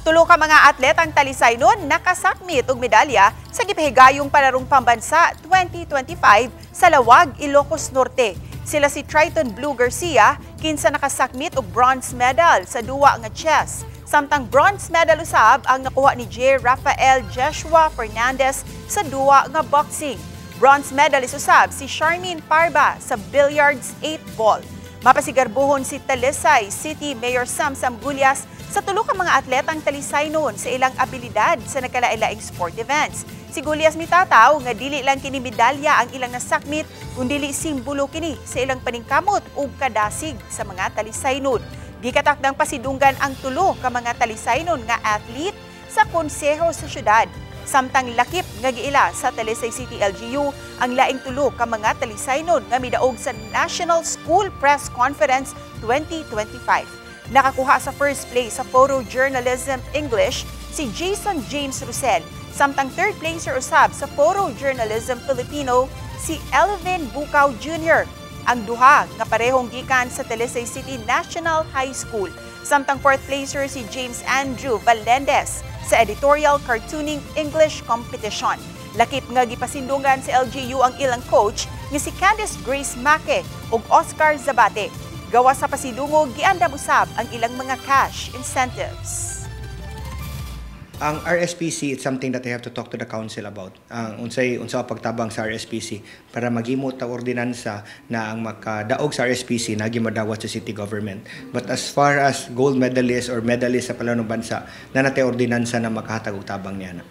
Tulo ka mga atletang talisay nun nakasakmit og medalya sa gipahigayong palarong pambansa 2025 sa Lawag, Ilocos Norte. Sila si Triton Blue Garcia, kinsa nakasakmit og bronze medal sa duwa nga chess. Samtang bronze medal usab ang nakuha ni J. Rafael Joshua Fernandez sa duwa nga boxing. Bronze medalist usab si Charmaine Parba sa billiards 8 ball. Mapasigarbuhon si Talisay City Mayor Sam Gulyas sa tulo ka mga atletang talisay noon sa ilang abilidad sa nagkalailaing sport events. Si Gulyas mitataw nga dili lang kini medalya ang ilang nasakmit, kundi simbolo kini sa ilang paningkamot ug kadasig sa mga talisay noon. Gikatakdang pasidunggan ang tulo ka mga talisay noon nga athlete sa konseho sa syudad. Samtang lakip nga giila sa Talisay City LGU ang laing tulo ka mga talisay noon nga midaog sa National School Press Conference 2025. Nakakuha sa first place sa Photojournalism English si Jason James Rosel, samtang third placer usab sa Photojournalism Filipino si Elvin Bukaw Jr. Ang duha nga parehong gikan sa Talisay City National High School, samtang fourth placer si James Andrew Valendez sa Editorial Cartooning English Competition. Lakip nga gipasindungan sa LGU ang ilang coach nga si Candice Grace Make ug Oscar Zabate. Gawa sa pasidungog, giandam usab ang ilang mga cash incentives. Ang RSPC, it's something that I have to talk to the council about. Unsa pagtabang sa RSPC para maghimo ta ordinansa na ang makadaog sa RSPC na gimadawat sa city government. But as far as gold medalist or medalist sa palanong bansa, na natay ordinansa na makahatag og tabang niya na.